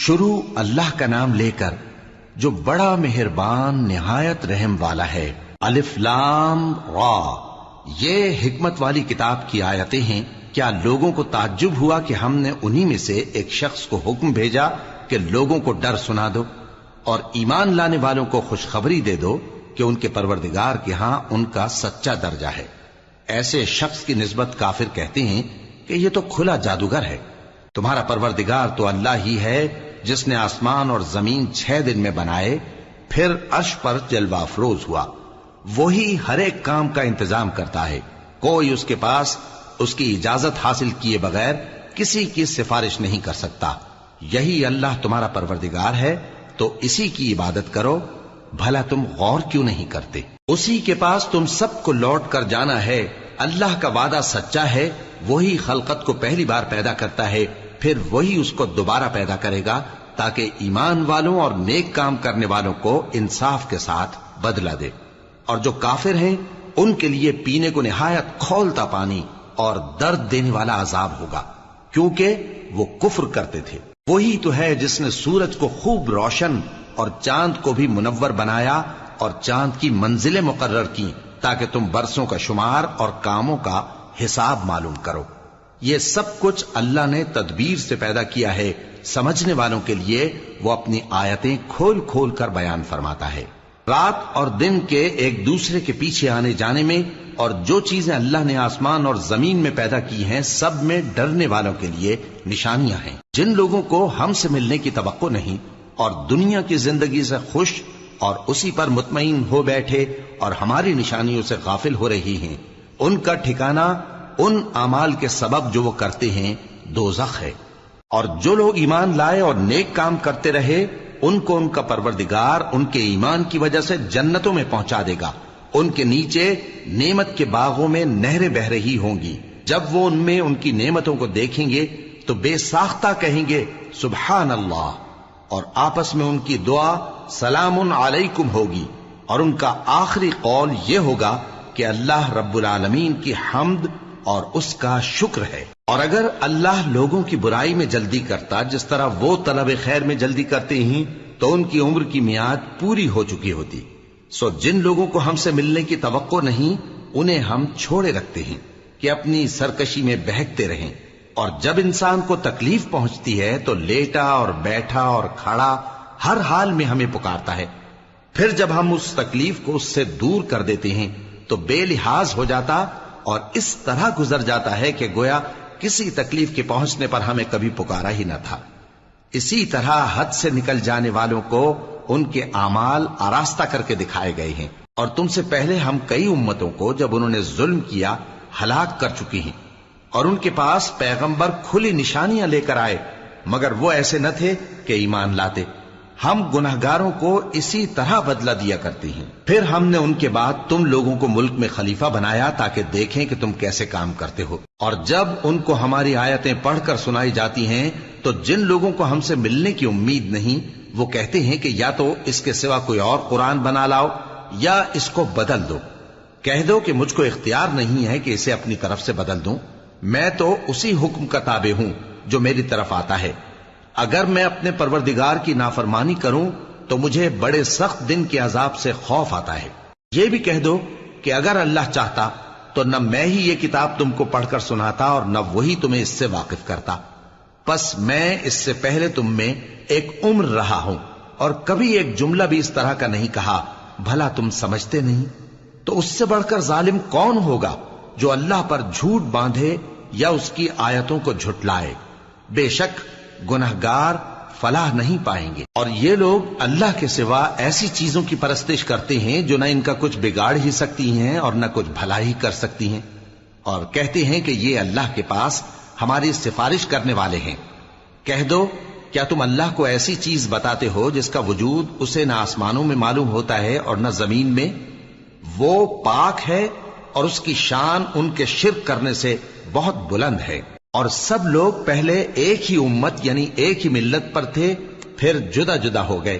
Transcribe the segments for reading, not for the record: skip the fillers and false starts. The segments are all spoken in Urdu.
شروع اللہ کا نام لے کر جو بڑا مہربان نہایت رحم والا ہے۔ الف لام را، یہ حکمت والی کتاب کی آیتیں ہیں۔ کیا لوگوں کو تعجب ہوا کہ ہم نے انہی میں سے ایک شخص کو حکم بھیجا کہ لوگوں کو ڈر سنا دو اور ایمان لانے والوں کو خوشخبری دے دو کہ ان کے پروردگار کے ہاں ان کا سچا درجہ ہے۔ ایسے شخص کی نسبت کافر کہتے ہیں کہ یہ تو کھلا جادوگر ہے۔ تمہارا پروردگار تو اللہ ہی ہے جس نے آسمان اور زمین 6 دن میں بنائے، پھر عرش پر جلوہ افروز ہوا۔ وہی ہر ایک کام کا انتظام کرتا ہے، کوئی اس کے پاس اس کی اجازت حاصل کیے بغیر کسی کی سفارش نہیں کر سکتا۔ یہی اللہ تمہارا پروردگار ہے تو اسی کی عبادت کرو، بھلا تم غور کیوں نہیں کرتے؟ اسی کے پاس تم سب کو لوٹ کر جانا ہے۔ اللہ کا وعدہ سچا ہے، وہی خلقت کو پہلی بار پیدا کرتا ہے، پھر وہی اس کو دوبارہ پیدا کرے گا تاکہ ایمان والوں اور نیک کام کرنے والوں کو انصاف کے ساتھ بدلہ دے۔ اور جو کافر ہیں ان کے لیے پینے کو نہایت کھولتا پانی اور درد دینے والا عذاب ہوگا، کیونکہ وہ کفر کرتے تھے۔ وہی تو ہے جس نے سورج کو خوب روشن اور چاند کو بھی منور بنایا اور چاند کی منزلیں مقرر کی تاکہ تم برسوں کا شمار اور کاموں کا حساب معلوم کرو۔ یہ سب کچھ اللہ نے تدبیر سے پیدا کیا ہے، سمجھنے والوں کے لیے وہ اپنی آیتیں کھول کھول کر بیان فرماتا ہے۔ رات اور دن کے ایک دوسرے کے پیچھے آنے جانے میں اور جو چیزیں اللہ نے آسمان اور زمین میں پیدا کی ہیں سب میں ڈرنے والوں کے لیے نشانیاں ہیں۔ جن لوگوں کو ہم سے ملنے کی توقع نہیں اور دنیا کی زندگی سے خوش اور اسی پر مطمئن ہو بیٹھے اور ہماری نشانیوں سے غافل ہو رہی ہیں، ان کا ٹھکانہ ان اعمال کے سبب جو وہ کرتے ہیں دوزخ ہے۔ اور جو لوگ ایمان لائے اور نیک کام کرتے رہے ان کو ان کا پروردگار ان کے ایمان کی وجہ سے جنتوں میں پہنچا دے گا، ان کے نیچے نعمت کے باغوں میں نہریں بہ رہی ہوں گی۔ جب وہ ان میں ان کی نعمتوں کو دیکھیں گے تو بے ساختہ کہیں گے سبحان اللہ، اور آپس میں ان کی دعا سلام علیکم ہوگی، اور ان کا آخری قول یہ ہوگا کہ اللہ رب العالمین کی حمد اور اس کا شکر ہے۔ اور اگر اللہ لوگوں کی برائی میں جلدی کرتا جس طرح وہ طلب خیر میں جلدی کرتے ہیں تو ان کی عمر کی میعاد پوری ہو چکی ہوتی۔ سو جن لوگوں کو ہم سے ملنے کی توقع نہیں انہیں ہم چھوڑے رکھتے ہیں کہ اپنی سرکشی میں بہکتے رہیں، اور جب انسان کو تکلیف پہنچتی ہے تو لیٹا اور بیٹھا اور کھڑا ہر حال میں ہمیں پکارتا ہے، پھر جب ہم اس تکلیف کو اس سے دور کر دیتے ہیں تو بے لحاظ ہو جاتا اور اس طرح گزر جاتا ہے کہ گویا کسی تکلیف کے پہنچنے پر ہمیں کبھی پکارا ہی نہ تھا۔ اسی طرح حد سے نکل جانے والوں کو ان کے اعمال آراستہ کر کے دکھائے گئے ہیں، اور تم سے پہلے ہم کئی امتوں کو جب انہوں نے ظلم کیا ہلاک کر چکی ہیں، اور ان کے پاس پیغمبر کھلی نشانیاں لے کر آئے مگر وہ ایسے نہ تھے کہ ایمان لاتے۔ ہم گناہگاروں کو اسی طرح بدلہ دیا کرتے ہیں۔ پھر ہم نے ان کے بعد تم لوگوں کو ملک میں خلیفہ بنایا تاکہ دیکھیں کہ تم کیسے کام کرتے ہو۔ اور جب ان کو ہماری آیتیں پڑھ کر سنائی جاتی ہیں تو جن لوگوں کو ہم سے ملنے کی امید نہیں وہ کہتے ہیں کہ یا تو اس کے سوا کوئی اور قرآن بنا لاؤ یا اس کو بدل دو۔ کہہ دو کہ مجھ کو اختیار نہیں ہے کہ اسے اپنی طرف سے بدل دوں، میں تو اسی حکم کا تابع ہوں جو میری طرف آتا ہے۔ اگر میں اپنے پروردگار کی نافرمانی کروں تو مجھے بڑے سخت دن کے عذاب سے خوف آتا ہے۔ یہ بھی کہہ دو کہ اگر اللہ چاہتا تو نہ میں ہی یہ کتاب تم کو پڑھ کر سناتا اور نہ وہی تمہیں اس سے واقف کرتا، پس میں اس سے پہلے تم میں ایک عمر رہا ہوں اور کبھی ایک جملہ بھی اس طرح کا نہیں کہا، بھلا تم سمجھتے نہیں؟ تو اس سے بڑھ کر ظالم کون ہوگا جو اللہ پر جھوٹ باندھے یا اس کی آیتوں کو جھٹلائے؟ بے شک گناہگار فلاح نہیں پائیں گے۔ اور یہ لوگ اللہ کے سوا ایسی چیزوں کی پرستش کرتے ہیں جو نہ ان کا کچھ بگاڑ ہی سکتی ہیں اور نہ کچھ بھلا ہی کر سکتی ہیں، اور کہتے ہیں کہ یہ اللہ کے پاس ہماری سفارش کرنے والے ہیں۔ کہہ دو کیا تم اللہ کو ایسی چیز بتاتے ہو جس کا وجود اسے نہ آسمانوں میں معلوم ہوتا ہے اور نہ زمین میں؟ وہ پاک ہے اور اس کی شان ان کے شرک کرنے سے بہت بلند ہے۔ اور سب لوگ پہلے ایک ہی امت یعنی ایک ہی ملت پر تھے، پھر جدا جدا ہو گئے۔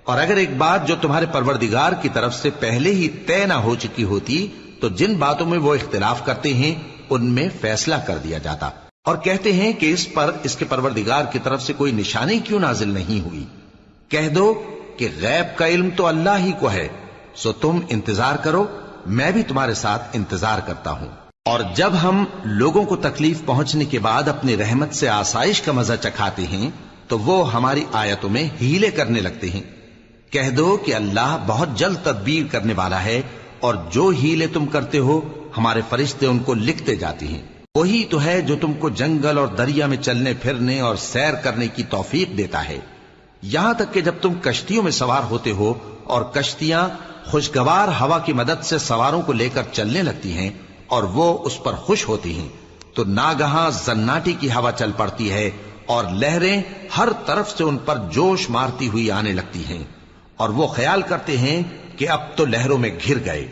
اور اگر ایک بات جو تمہارے پروردگار کی طرف سے پہلے ہی طے نہ ہو چکی ہوتی تو جن باتوں میں وہ اختلاف کرتے ہیں ان میں فیصلہ کر دیا جاتا۔ اور کہتے ہیں کہ اس پر اس کے پروردگار کی طرف سے کوئی نشانی کیوں نازل نہیں ہوئی؟ کہہ دو کہ غیب کا علم تو اللہ ہی کو ہے، سو تم انتظار کرو، میں بھی تمہارے ساتھ انتظار کرتا ہوں۔ اور جب ہم لوگوں کو تکلیف پہنچنے کے بعد اپنی رحمت سے آسائش کا مزہ چکھاتے ہیں تو وہ ہماری آیتوں میں ہیلے کرنے لگتے ہیں۔ کہہ دو کہ اللہ بہت جلد تدبیر کرنے والا ہے، اور جو ہیلے تم کرتے ہو ہمارے فرشتے ان کو لکھتے جاتے ہیں۔ وہی تو ہے جو تم کو جنگل اور دریا میں چلنے پھرنے اور سیر کرنے کی توفیق دیتا ہے، یہاں تک کہ جب تم کشتیوں میں سوار ہوتے ہو اور کشتیاں خوشگوار ہوا کی مدد سے سواروں کو لے کر چلنے لگتی ہیں اور وہ اس پر خوش ہوتی ہیں، تو ناگہاں زناٹی کی ہوا چل پڑتی ہے اور لہریں ہر طرف سے ان پر جوش مارتی ہوئی آنے لگتی ہیں، اور وہ خیال کرتے ہیں کہ اب تو لہروں میں گھر گئے،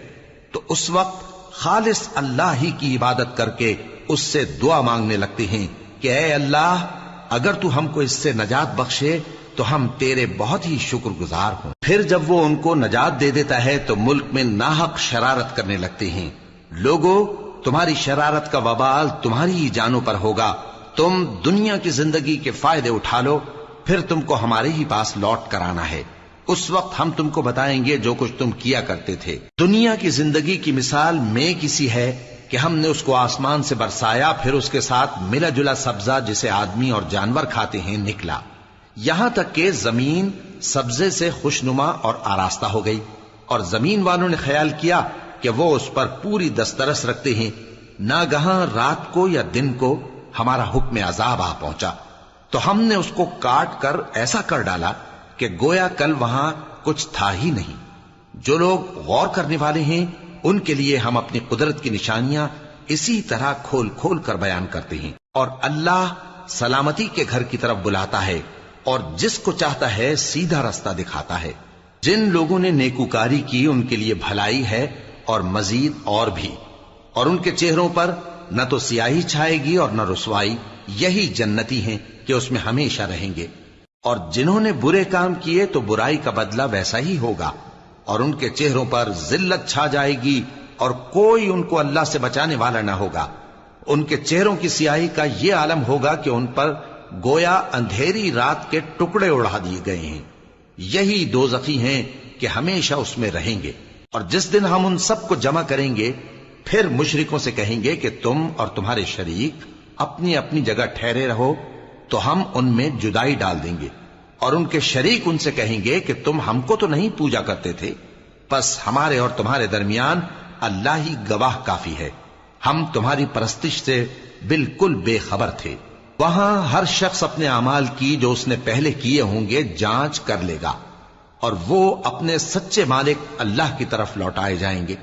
تو اس وقت خالص اللہ ہی کی عبادت کر کے اس سے دعا مانگنے لگتے ہیں کہ اے اللہ، اگر تو ہم کو اس سے نجات بخشے تو ہم تیرے بہت ہی شکر گزار ہوں۔ پھر جب وہ ان کو نجات دے دیتا ہے تو ملک میں ناحق شرارت کرنے لگتے ہیں۔ لوگو، تمہاری شرارت کا وبال تمہاری ہی جانوں پر ہوگا، تم دنیا کی زندگی کے فائدے اٹھا لو، پھر تم کو ہمارے ہی پاس لوٹ کر آنا ہے، اس وقت ہم تم کو بتائیں گے جو کچھ تم کیا کرتے تھے۔ دنیا کی زندگی کی مثال میں کسی ہے کہ ہم نے اس کو آسمان سے برسایا، پھر اس کے ساتھ ملا جلا سبزہ جسے آدمی اور جانور کھاتے ہیں نکلا، یہاں تک کہ زمین سبزے سے خوشنما اور آراستہ ہو گئی، اور زمین والوں نے خیال کیا کہ وہ اس پر پوری دسترس رکھتے ہیں۔ ناگہاں رات کو یا دن کو ہمارا حکم عذاب آ پہنچا تو ہم نے اس کو کاٹ کر ایسا کر ڈالا کہ گویا کل وہاں کچھ تھا ہی نہیں۔ جو لوگ غور کرنے والے ہیں ان کے لیے ہم اپنی قدرت کی نشانیاں اسی طرح کھول کھول کر بیان کرتے ہیں، اور اللہ سلامتی کے گھر کی طرف بلاتا ہے اور جس کو چاہتا ہے سیدھا رستہ دکھاتا ہے۔ جن لوگوں نے نیکوکاری کی ان کے لیے بھلائی ہے اور مزید اور بھی، اور ان کے چہروں پر نہ تو سیاہی چھائے گی اور نہ رسوائی، یہی جنتی ہیں کہ اس میں ہمیشہ رہیں گے۔ اور جنہوں نے برے کام کیے تو برائی کا بدلہ ویسا ہی ہوگا، اور ان کے چہروں پر ذلت چھا جائے گی اور کوئی ان کو اللہ سے بچانے والا نہ ہوگا۔ ان کے چہروں کی سیاہی کا یہ عالم ہوگا کہ ان پر گویا اندھیری رات کے ٹکڑے اڑا دیے گئے ہیں، یہی دوزخی ہیں کہ ہمیشہ اس میں رہیں گے۔ اور جس دن ہم ان سب کو جمع کریں گے پھر مشرکوں سے کہیں گے کہ تم اور تمہارے شریک اپنی اپنی جگہ ٹھہرے رہو، تو ہم ان میں جدائی ڈال دیں گے، اور ان کے شریک ان سے کہیں گے کہ تم ہم کو تو نہیں پوجا کرتے تھے، پس ہمارے اور تمہارے درمیان اللہ ہی گواہ کافی ہے، ہم تمہاری پرستش سے بالکل بے خبر تھے۔ وہاں ہر شخص اپنے اعمال کی جو اس نے پہلے کیے ہوں گے جانچ کر لے گا، اور وہ اپنے سچے مالک اللہ کی طرف لوٹائے جائیں گے،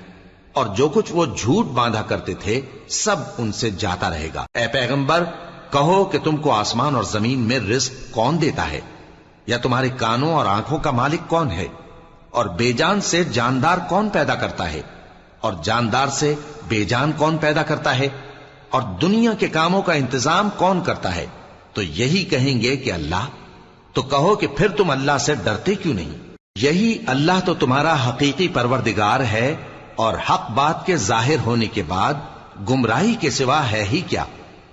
اور جو کچھ وہ جھوٹ باندھا کرتے تھے سب ان سے جاتا رہے گا۔ اے پیغمبر، کہو کہ تم کو آسمان اور زمین میں رزق کون دیتا ہے، یا تمہارے کانوں اور آنکھوں کا مالک کون ہے، اور بے جان سے جاندار کون پیدا کرتا ہے، اور جاندار سے بے جان کون پیدا کرتا ہے، اور دنیا کے کاموں کا انتظام کون کرتا ہے؟ تو یہی کہیں گے کہ اللہ۔ تو کہو کہ پھر تم اللہ سے ڈرتے کیوں نہیں؟ یہی اللہ تو تمہارا حقیقی پروردگار ہے، اور حق بات کے ظاہر ہونے کے بعد گمراہی کے سوا ہے ہی کیا،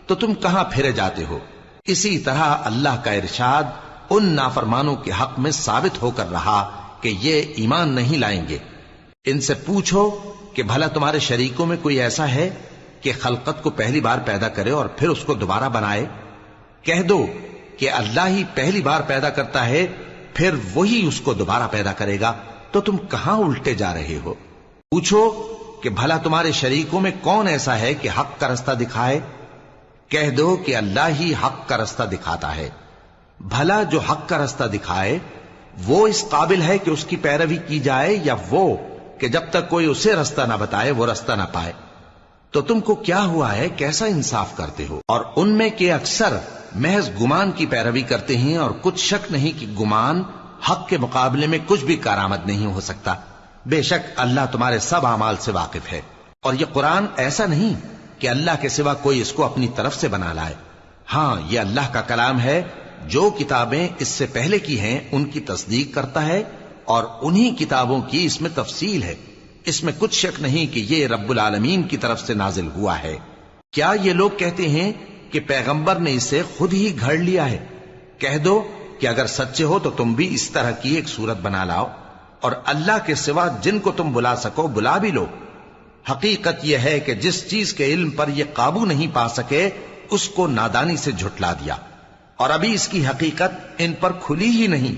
تو تم کہاں پھرے جاتے ہو؟ اسی طرح اللہ کا ارشاد ان نافرمانوں کے حق میں ثابت ہو کر رہا کہ یہ ایمان نہیں لائیں گے۔ ان سے پوچھو کہ بھلا تمہارے شریکوں میں کوئی ایسا ہے کہ خلقت کو پہلی بار پیدا کرے اور پھر اس کو دوبارہ بنائے؟ کہہ دو کہ اللہ ہی پہلی بار پیدا کرتا ہے، پھر وہی اس کو دوبارہ پیدا کرے گا، تو تم کہاں الٹے جا رہے ہو؟ پوچھو کہ بھلا تمہارے شریکوں میں کون ایسا ہے کہ حق کا رستہ دکھائے؟ کہہ دو کہ اللہ ہی حق کا رستہ دکھاتا ہے۔ بھلا جو حق کا رستہ دکھائے وہ اس قابل ہے کہ اس کی پیروی کی جائے، یا وہ کہ جب تک کوئی اسے رستہ نہ بتائے وہ رستہ نہ پائے؟ تو تم کو کیا ہوا ہے، کیسا انصاف کرتے ہو؟ اور ان میں کے اکثر محض گمان کی پیروی کرتے ہیں، اور کچھ شک نہیں کہ گمان حق کے مقابلے میں کچھ بھی کارآمد نہیں ہو سکتا۔ بے شک اللہ تمہارے سب اعمال سے واقف ہے، اور یہ قرآن ایسا نہیں کہ اللہ کے سوا کوئی اس کو اپنی طرف سے بنا لائے۔ ہاں، یہ اللہ کا کلام ہے، جو کتابیں اس سے پہلے کی ہیں ان کی تصدیق کرتا ہے، اور انہی کتابوں کی اس میں تفصیل ہے، اس میں کچھ شک نہیں کہ یہ رب العالمین کی طرف سے نازل ہوا ہے۔ کیا یہ لوگ کہتے ہیں کہ پیغمبر نے اسے خود ہی گھڑ لیا ہے۔ کہہ دو کہ اگر سچے ہو تو تم بھی اس طرح کی ایک صورت بنا لاؤ اور اللہ کے سوا جن کو تم بلا سکو بلا بھی لو۔ حقیقت یہ ہے کہ جس چیز کے علم پر یہ قابو نہیں پا سکے اس کو نادانی سے جھٹلا دیا، اور ابھی اس کی حقیقت ان پر کھلی ہی نہیں۔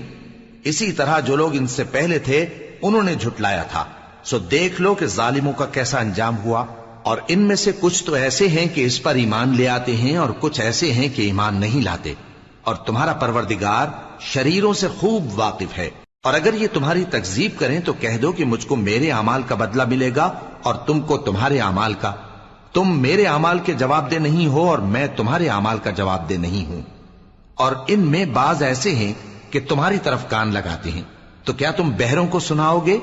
اسی طرح جو لوگ ان سے پہلے تھے انہوں نے جھٹلایا تھا، سو دیکھ لو کہ ظالموں کا کیسا انجام ہوا۔ اور ان میں سے کچھ تو ایسے ہیں کہ اس پر ایمان لے آتے ہیں اور کچھ ایسے ہیں کہ ایمان نہیں لاتے، اور تمہارا پروردگار شریروں سے خوب واقف ہے۔ اور اگر یہ تمہاری تکذیب کریں تو کہہ دو کہ مجھ کو میرے اعمال کا بدلہ ملے گا اور تم کو تمہارے اعمال کا۔ تم میرے اعمال کے جواب دہ نہیں ہو اور میں تمہارے اعمال کا جواب دہ نہیں ہوں۔ اور ان میں بعض ایسے ہیں کہ تمہاری طرف کان لگاتے ہیں، تو کیا تم بہروں کو سناؤ گے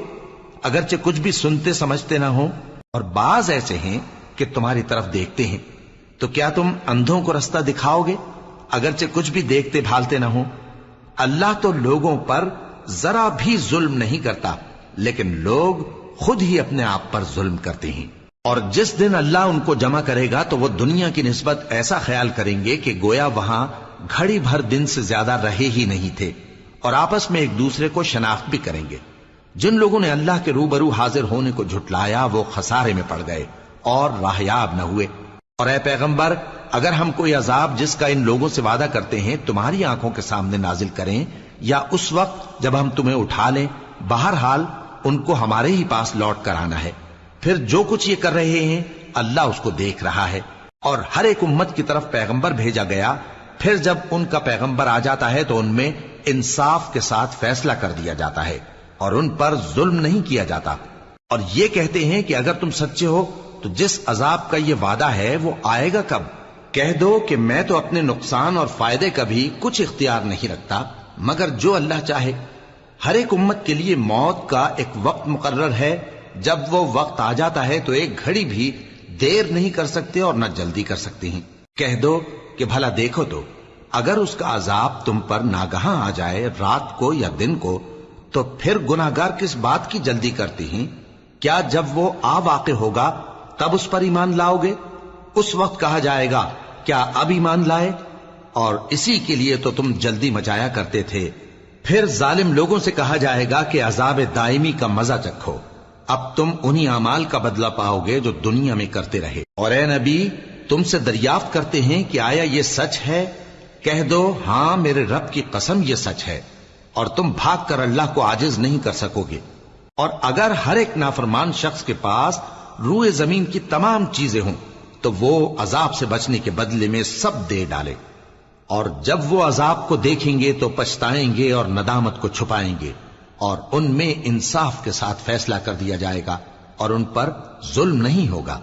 اگرچہ کچھ بھی سنتے سمجھتے نہ ہو؟ اور بعض ایسے ہیں کہ تمہاری طرف دیکھتے ہیں، تو کیا تم اندھوں کو رستہ دکھاؤ گے اگرچہ کچھ بھی دیکھتے بھالتے نہ ہو؟ اللہ تو لوگوں پر ذرا بھی ظلم نہیں کرتا، لیکن لوگ خود ہی اپنے آپ پر ظلم کرتے ہیں۔ اور جس دن اللہ ان کو جمع کرے گا تو وہ دنیا کی نسبت ایسا خیال کریں گے کہ گویا وہاں گھڑی بھر دن سے زیادہ رہے ہی نہیں تھے، اور آپس میں ایک دوسرے کو شناخت بھی کریں گے۔ جن لوگوں نے اللہ کے روبرو حاضر ہونے کو جھٹلایا وہ خسارے میں پڑ گئے اور راہیاب نہ ہوئے۔ اور اے پیغمبر، اگر ہم کوئی عذاب جس کا ان لوگوں سے وعدہ کرتے ہیں تمہاری آنکھوں کے سامنے نازل کریں یا اس وقت جب ہم تمہیں اٹھا لیں، بہرحال ان کو ہمارے ہی پاس لوٹ کر آنا ہے۔ پھر جو کچھ یہ کر رہے ہیں اللہ اس کو دیکھ رہا ہے۔ اور ہر ایک امت کی طرف پیغمبر بھیجا گیا، پھر جب ان کا پیغمبر آ جاتا ہے تو ان میں انصاف کے ساتھ فیصلہ کر دیا جاتا ہے اور ان پر ظلم نہیں کیا جاتا۔ اور یہ کہتے ہیں کہ اگر تم سچے ہو تو جس عذاب کا یہ وعدہ ہے وہ آئے گا کب؟ کہہ دو کہ میں تو اپنے نقصان اور فائدے کا بھی کچھ اختیار نہیں رکھتا مگر جو اللہ چاہے۔ ہر ایک امت کے لیے موت کا ایک وقت مقرر ہے، جب وہ وقت آ جاتا ہے تو ایک گھڑی بھی دیر نہیں کر سکتے اور نہ جلدی کر سکتے ہیں۔ کہہ دو کہ بھلا دیکھو تو اگر اس کا عذاب تم پر ناگہاں آ جائے رات کو یا دن کو تو پھر گناہگار کس بات کی جلدی کرتے ہیں؟ کیا جب وہ آ واقع ہوگا تب اس پر ایمان لاؤ گے؟ اس وقت کہا جائے گا کیا اب ایمان لائے؟ اور اسی کے لیے تو تم جلدی مچایا کرتے تھے۔ پھر ظالم لوگوں سے کہا جائے گا کہ عذاب دائمی کا مزہ چکھو، اب تم انہی اعمال کا بدلہ پاؤ گے جو دنیا میں کرتے رہے۔ اور اے نبی، تم سے دریافت کرتے ہیں کہ آیا یہ سچ ہے؟ کہہ دو ہاں میرے رب کی قسم یہ سچ ہے، اور تم بھاگ کر اللہ کو عاجز نہیں کر سکو گے۔ اور اگر ہر ایک نافرمان شخص کے پاس روئے زمین کی تمام چیزیں ہوں تو وہ عذاب سے بچنے کے بدلے میں سب دے ڈالے، اور جب وہ عذاب کو دیکھیں گے تو پچھتائیں گے اور ندامت کو چھپائیں گے، اور ان میں انصاف کے ساتھ فیصلہ کر دیا جائے گا اور ان پر ظلم نہیں ہوگا۔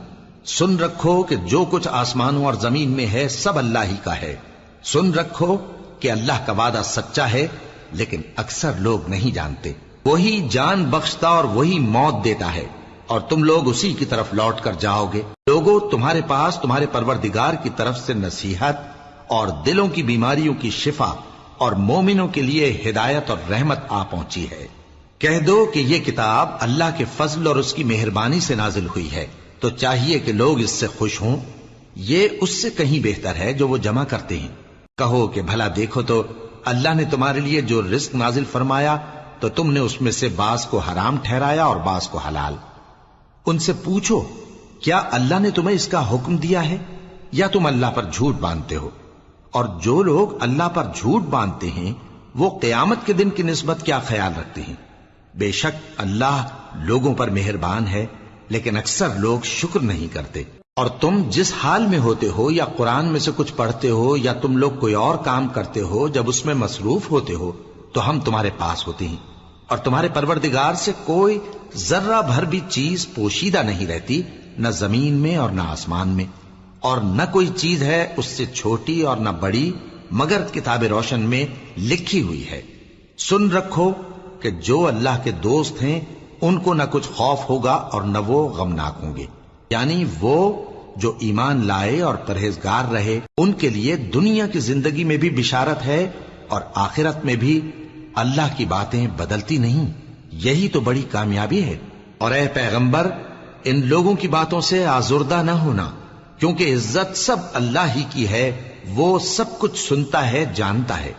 سن رکھو کہ جو کچھ آسمانوں اور زمین میں ہے سب اللہ ہی کا ہے۔ سن رکھو کہ اللہ کا وعدہ سچا ہے، لیکن اکثر لوگ نہیں جانتے۔ وہی جان بخشتا اور وہی موت دیتا ہے، اور تم لوگ اسی کی طرف لوٹ کر جاؤ گے۔ لوگوں، تمہارے پاس تمہارے پروردگار کی طرف سے نصیحت اور دلوں کی بیماریوں کی شفا اور مومنوں کے لیے ہدایت اور رحمت آ پہنچی ہے۔ کہہ دو کہ یہ کتاب اللہ کے فضل اور اس کی مہربانی سے نازل ہوئی ہے، تو چاہیے کہ لوگ اس سے خوش ہوں۔ یہ اس سے کہیں بہتر ہے جو وہ جمع کرتے ہیں۔ کہو کہ بھلا دیکھو تو اللہ نے تمہارے لیے جو رزق نازل فرمایا تو تم نے اس میں سے بعض کو حرام ٹھہرایا اور بعض کو حلال۔ ان سے پوچھو کیا اللہ نے تمہیں اس کا حکم دیا ہے یا تم اللہ پر جھوٹ باندھتے ہو؟ اور جو لوگ اللہ پر جھوٹ باندھتے ہیں وہ قیامت کے دن کی نسبت کیا خیال رکھتے ہیں؟ بے شک اللہ لوگوں پر مہربان ہے، لیکن اکثر لوگ شکر نہیں کرتے۔ اور تم جس حال میں ہوتے ہو یا قرآن میں سے کچھ پڑھتے ہو یا تم لوگ کوئی اور کام کرتے ہو، جب اس میں مصروف ہوتے ہو تو ہم تمہارے پاس ہوتے ہیں، اور تمہارے پروردگار سے کوئی ذرہ بھر بھی چیز پوشیدہ نہیں رہتی، نہ زمین میں اور نہ آسمان میں، اور نہ کوئی چیز ہے اس سے چھوٹی اور نہ بڑی مگر کتاب روشن میں لکھی ہوئی ہے۔ سن رکھو کہ جو اللہ کے دوست ہیں ان کو نہ کچھ خوف ہوگا اور نہ وہ غمناک ہوں گے، یعنی وہ جو ایمان لائے اور پرہیزگار رہے ان کے لیے دنیا کی زندگی میں بھی بشارت ہے اور آخرت میں بھی۔ اللہ کی باتیں بدلتی نہیں، یہی تو بڑی کامیابی ہے۔ اور اے پیغمبر، ان لوگوں کی باتوں سے آزردہ نہ ہونا، کیونکہ عزت سب اللہ ہی کی ہے، وہ سب کچھ سنتا ہے، جانتا ہے۔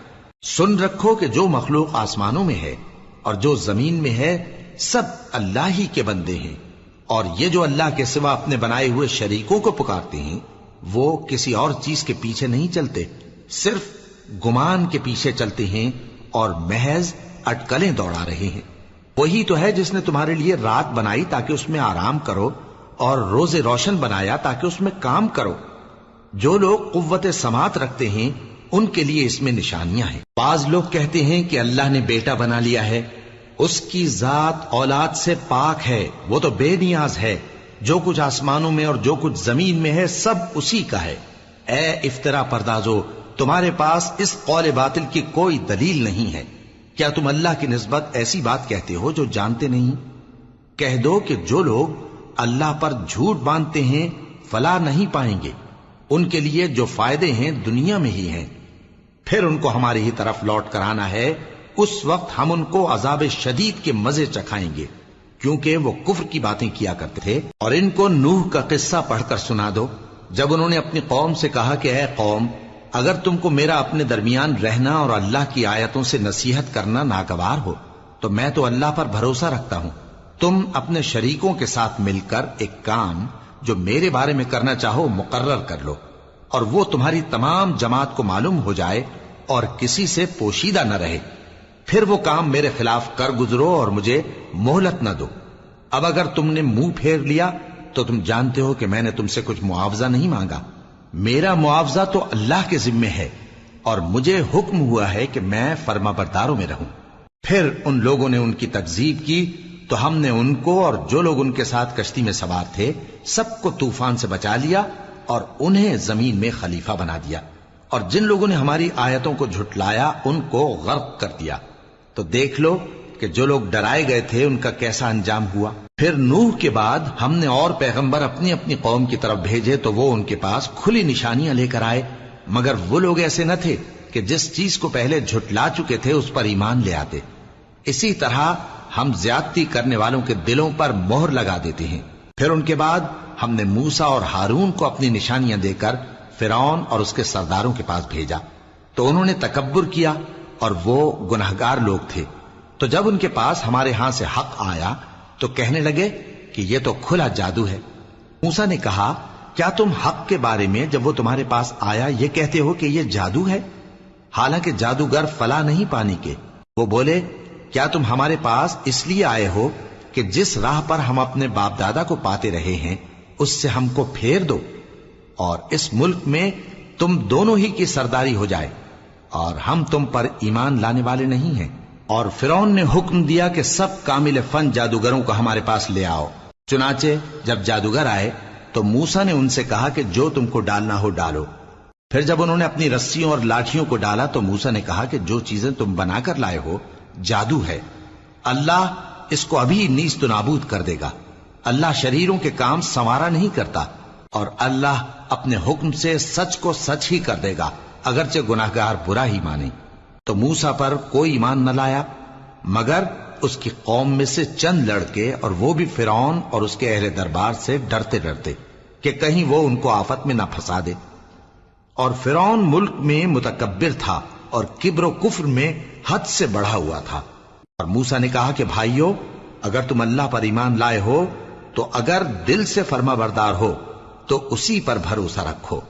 سن رکھو کہ جو مخلوق آسمانوں میں ہے اور جو زمین میں ہے سب اللہ ہی کے بندے ہیں، اور یہ جو اللہ کے سوا اپنے بنائے ہوئے شریکوں کو پکارتے ہیں وہ کسی اور چیز کے پیچھے نہیں چلتے، صرف گمان کے پیچھے چلتے ہیں اور محض اٹکلیں دوڑا رہے ہیں۔ وہی تو ہے جس نے تمہارے لیے رات بنائی تاکہ اس میں آرام کرو، اور روز روشن بنایا تاکہ اس میں کام کرو۔ جو لوگ قوت سماعت رکھتے ہیں ان کے لیے اس میں نشانیاں ہیں۔ بعض لوگ کہتے ہیں کہ اللہ نے بیٹا بنا لیا ہے، اس کی ذات اولاد سے پاک ہے، وہ تو بے نیاز ہے، جو کچھ آسمانوں میں اور جو کچھ زمین میں ہے سب اسی کا ہے۔ اے افترا پردازو، تمہارے پاس اس قول باطل کی کوئی دلیل نہیں ہے۔ کیا تم اللہ کی نسبت ایسی بات کہتے ہو جو جانتے نہیں؟ کہہ دو کہ جو لوگ اللہ پر جھوٹ باندھتے ہیں فلاح نہیں پائیں گے، ان کے لیے جو فائدے ہیں دنیا میں ہی ہیں، پھر ان کو ہماری ہی طرف لوٹ کر آنا ہے، اس وقت ہم ان کو عذاب شدید کے مزے چکھائیں گے، کیونکہ وہ کفر کی باتیں کیا کرتے تھے۔ اور ان کو نوح کا قصہ پڑھ کر سنا دو، جب انہوں نے اپنی قوم سے کہا کہ اے قوم، اگر تم کو میرا اپنے درمیان رہنا اور اللہ کی آیتوں سے نصیحت کرنا ناگوار ہو تو میں تو اللہ پر بھروسہ رکھتا ہوں، تم اپنے شریکوں کے ساتھ مل کر ایک کام جو میرے بارے میں کرنا چاہو مقرر کر لو، اور وہ تمہاری تمام جماعت کو معلوم ہو جائے اور کسی سے پوشیدہ نہ رہے، پھر وہ کام میرے خلاف کر گزرو اور مجھے مہلت نہ دو۔ اب اگر تم نے منہ پھیر لیا تو تم جانتے ہو کہ میں نے تم سے کچھ معاوضہ نہیں مانگا، میرا معاوضہ تو اللہ کے ذمے ہے، اور مجھے حکم ہوا ہے کہ میں فرما برداروں میں رہوں۔ پھر ان لوگوں نے ان کی تکذیب کی تو ہم نے ان کو اور جو لوگ ان کے ساتھ کشتی میں سوار تھے سب کو طوفان سے بچا لیا اور انہیں زمین میں خلیفہ بنا دیا، اور جن لوگوں نے ہماری آیتوں کو جھٹلایا ان کو غرق کر دیا۔ تو دیکھ لو کہ جو لوگ ڈرائے گئے تھے ان کا کیسا انجام ہوا۔ پھر نوح کے بعد ہم نے اور پیغمبر اپنی اپنی قوم کی طرف بھیجے تو وہ ان کے پاس کھلی نشانیاں لے کر آئے، مگر وہ لوگ ایسے نہ تھے کہ جس چیز کو پہلے جھٹلا چکے تھے اس پر ایمان لے آتے۔ اسی طرح ہم زیادتی کرنے والوں کے دلوں پر مہر لگا دیتے ہیں۔ پھر ان کے بعد ہم نے موسیٰ اور ہارون کو اپنی نشانیاں دے کر فرعون اور اس کے سرداروں کے پاس بھیجا، تو انہوں نے تکبر کیا اور وہ گناہگار لوگ تھے۔ تو جب ان کے پاس ہمارے ہاں سے حق آیا تو کہنے لگے کہ یہ تو کھلا جادو ہے۔ موسیٰ نے کہا کیا تم حق کے بارے میں جب وہ تمہارے پاس آیا یہ کہتے ہو کہ یہ جادو ہے، حالانکہ جادوگر فلاح نہیں پانی کے؟ وہ بولے کیا تم ہمارے پاس اس لیے آئے ہو کہ جس راہ پر ہم اپنے باپ دادا کو پاتے رہے ہیں اس سے ہم کو پھیر دو، اور اس ملک میں تم دونوں ہی کی سرداری ہو جائے، اور ہم تم پر ایمان لانے والے نہیں ہیں۔ اور فرعون نے حکم دیا کہ سب کامل فن جادوگروں کو ہمارے پاس لے آؤ۔ چنانچہ جب جادوگر آئے تو موسیٰ نے ان سے کہا کہ جو تم کو ڈالنا ہو ڈالو۔ پھر جب انہوں نے اپنی رسیوں اور لاٹھیوں کو ڈالا تو موسیٰ نے کہا کہ جو چیزیں تم بنا کر لائے ہو جادو ہے، اللہ اس کو ابھی نیست و نابود کر دے گا۔ اللہ شریروں کے کام سنوارا نہیں کرتا، اور اللہ اپنے حکم سے سچ کو سچ ہی کر دے گا اگرچہ گناہگار برا ہی مانے۔ تو موسیٰ پر کوئی ایمان نہ لایا مگر اس کی قوم میں سے چند لڑکے، اور وہ بھی فرعون اور اس کے اہل دربار سے ڈرتے ڈرتے کہ کہیں وہ ان کو آفت میں نہ پھنسا دے۔ اور فرعون ملک میں متکبر تھا اور کبر و کفر میں حد سے بڑھا ہوا تھا۔ اور موسیٰ نے کہا کہ بھائیو، اگر تم اللہ پر ایمان لائے ہو تو اگر دل سے فرما بردار ہو تو اسی پر بھروسہ رکھو۔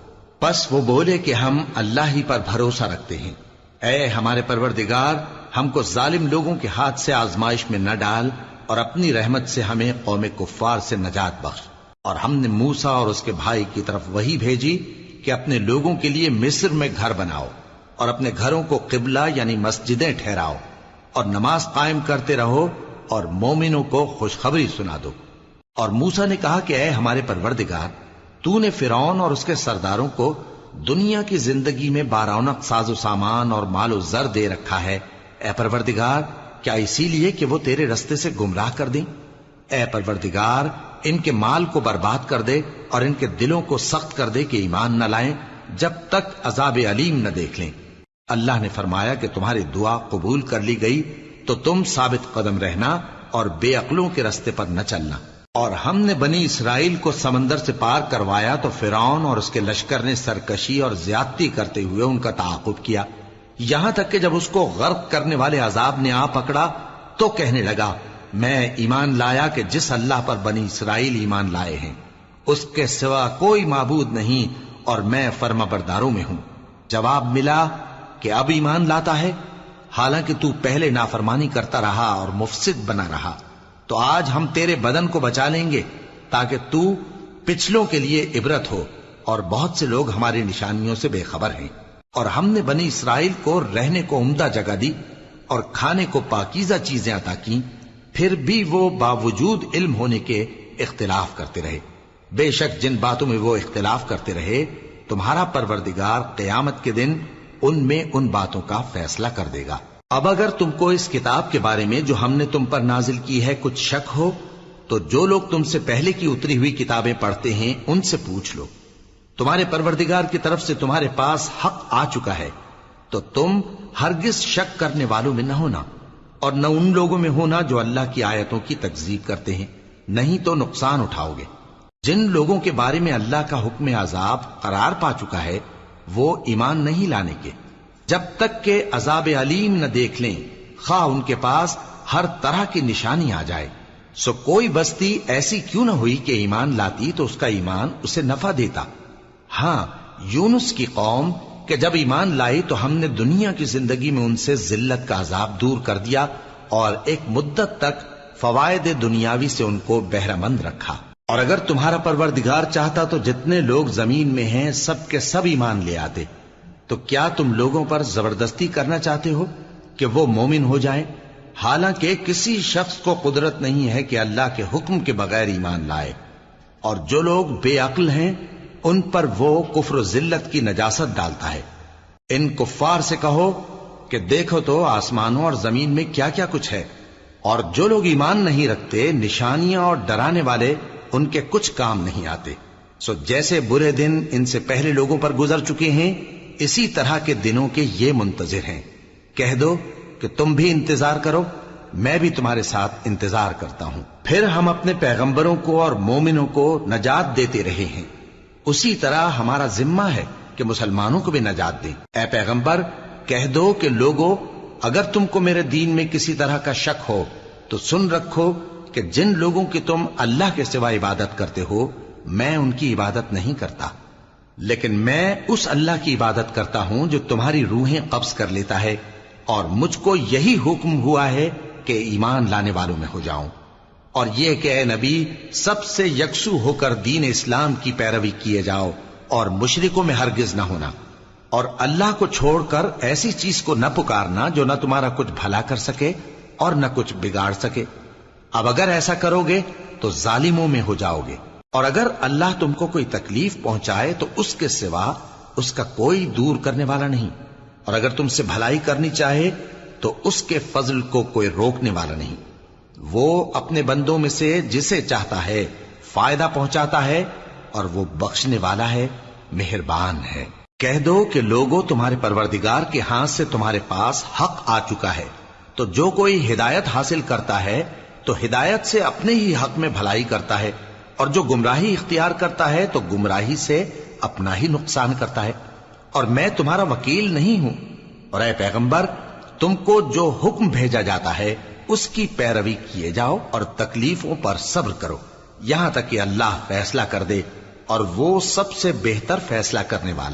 پس وہ بولے کہ ہم اللہ ہی پر بھروسہ رکھتے ہیں۔ اے ہمارے پروردگار، ہم کو ظالم لوگوں کے ہاتھ سے آزمائش میں نہ ڈال، اور اپنی رحمت سے ہمیں قوم کفار سے نجات بخش۔ اور ہم نے موسیٰ اور اس کے بھائی کی طرف وحی بھیجی کہ اپنے لوگوں کے لیے مصر میں گھر بناؤ، اور اپنے گھروں کو قبلہ یعنی مسجدیں ٹھہراؤ، اور نماز قائم کرتے رہو، اور مومنوں کو خوشخبری سنا دو۔ اور موسیٰ نے کہا کہ اے ہمارے پروردگار، تو نے فرعون اور اس کے سرداروں کو دنیا کی زندگی میں بارونق ساز و سامان اور مال و زر دے رکھا ہے، اے پروردگار کیا اسی لیے کہ وہ تیرے رستے سے گمراہ کر دیں؟ اے پروردگار ان کے مال کو برباد کر دے اور ان کے دلوں کو سخت کر دے کہ ایمان نہ لائیں جب تک عذاب علیم نہ دیکھ لیں۔ اللہ نے فرمایا کہ تمہاری دعا قبول کر لی گئی، تو تم ثابت قدم رہنا اور بے عقلوں کے رستے پر نہ چلنا۔ اور ہم نے بنی اسرائیل کو سمندر سے پار کروایا تو فرعون اور اس کے لشکر نے سرکشی اور زیادتی کرتے ہوئے ان کا تعاقب کیا، یہاں تک کہ جب اس کو غرق کرنے والے عذاب نے آ پکڑا تو کہنے لگا میں ایمان لایا کہ جس اللہ پر بنی اسرائیل ایمان لائے ہیں اس کے سوا کوئی معبود نہیں اور میں فرما برداروں میں ہوں۔ جواب ملا کہ اب ایمان لاتا ہے، حالانکہ تو پہلے نافرمانی کرتا رہا اور مفسد بنا رہا، تو آج ہم تیرے بدن کو بچا لیں گے تاکہ تو پچھلوں کے لیے عبرت ہو، اور بہت سے لوگ ہماری نشانیوں سے بے خبر ہیں۔ اور ہم نے بنی اسرائیل کو رہنے کو عمدہ جگہ دی اور کھانے کو پاکیزہ چیزیں عطا کی، پھر بھی وہ باوجود علم ہونے کے اختلاف کرتے رہے۔ بے شک جن باتوں میں وہ اختلاف کرتے رہے تمہارا پروردگار قیامت کے دن ان میں ان باتوں کا فیصلہ کر دے گا۔ اب اگر تم کو اس کتاب کے بارے میں جو ہم نے تم پر نازل کی ہے کچھ شک ہو تو جو لوگ تم سے پہلے کی اتری ہوئی کتابیں پڑھتے ہیں ان سے پوچھ لو، تمہارے پروردگار کی طرف سے تمہارے پاس حق آ چکا ہے تو تم ہرگز شک کرنے والوں میں نہ ہونا، اور نہ ان لوگوں میں ہونا جو اللہ کی آیتوں کی تکذیب کرتے ہیں، نہیں تو نقصان اٹھاؤ گے۔ جن لوگوں کے بارے میں اللہ کا حکم عذاب قرار پا چکا ہے وہ ایمان نہیں لانے کے جب تک کہ عذاب علیم نہ دیکھ لیں، خواہ ان کے پاس ہر طرح کی نشانی آ جائے۔ سو کوئی بستی ایسی کیوں نہ ہوئی کہ ایمان لاتی تو اس کا ایمان اسے نفع دیتا۔ ہاں، یونس کی قوم کہ جب ایمان لائی تو ہم نے دنیا کی زندگی میں ان سے ذلت کا عذاب دور کر دیا اور ایک مدت تک فوائد دنیاوی سے ان کو بہرہ مند رکھا۔ اور اگر تمہارا پروردگار چاہتا تو جتنے لوگ زمین میں ہیں سب کے سب ایمان لے آتے، تو کیا تم لوگوں پر زبردستی کرنا چاہتے ہو کہ وہ مومن ہو جائیں؟ حالانکہ کسی شخص کو قدرت نہیں ہے کہ اللہ کے حکم کے بغیر ایمان لائے، اور جو لوگ بے عقل ہیں ان پر وہ کفر و ذلت کی نجاست ڈالتا ہے۔ ان کفار سے کہو کہ دیکھو تو آسمانوں اور زمین میں کیا کیا کچھ ہے، اور جو لوگ ایمان نہیں رکھتے نشانیاں اور ڈرانے والے ان کے کچھ کام نہیں آتے۔ سو جیسے برے دن ان سے پہلے لوگوں پر گزر چکے ہیں اسی طرح کے دنوں کے یہ منتظر ہیں۔ کہہ دو کہ تم بھی انتظار کرو، میں بھی تمہارے ساتھ انتظار کرتا ہوں۔ پھر ہم اپنے پیغمبروں کو اور مومنوں کو نجات دیتے رہے ہیں، اسی طرح ہمارا ذمہ ہے کہ مسلمانوں کو بھی نجات دیں۔ اے پیغمبر کہہ دو کہ لوگو اگر تم کو میرے دین میں کسی طرح کا شک ہو تو سن رکھو کہ جن لوگوں کی تم اللہ کے سوا عبادت کرتے ہو میں ان کی عبادت نہیں کرتا، لیکن میں اس اللہ کی عبادت کرتا ہوں جو تمہاری روحیں قبض کر لیتا ہے، اور مجھ کو یہی حکم ہوا ہے کہ ایمان لانے والوں میں ہو جاؤں، اور یہ کہ اے نبی سب سے یکسو ہو کر دین اسلام کی پیروی کیے جاؤ اور مشرکوں میں ہرگز نہ ہونا، اور اللہ کو چھوڑ کر ایسی چیز کو نہ پکارنا جو نہ تمہارا کچھ بھلا کر سکے اور نہ کچھ بگاڑ سکے۔ اب اگر ایسا کرو گے تو ظالموں میں ہو جاؤ گے، اور اگر اللہ تم کو کوئی تکلیف پہنچائے تو اس کے سوا اس کا کوئی دور کرنے والا نہیں، اور اگر تم سے بھلائی کرنی چاہے تو اس کے فضل کو کوئی روکنے والا نہیں۔ وہ اپنے بندوں میں سے جسے چاہتا ہے فائدہ پہنچاتا ہے، اور وہ بخشنے والا ہے، مہربان ہے۔ کہہ دو کہ لوگوں تمہارے پروردگار کے ہاتھ سے تمہارے پاس حق آ چکا ہے، تو جو کوئی ہدایت حاصل کرتا ہے تو ہدایت سے اپنے ہی حق میں بھلائی کرتا ہے، اور جو گمراہی اختیار کرتا ہے تو گمراہی سے اپنا ہی نقصان کرتا ہے، اور میں تمہارا وکیل نہیں ہوں۔ اور اے پیغمبر تم کو جو حکم بھیجا جاتا ہے اس کی پیروی کیے جاؤ اور تکلیفوں پر صبر کرو یہاں تک کہ اللہ فیصلہ کر دے، اور وہ سب سے بہتر فیصلہ کرنے والا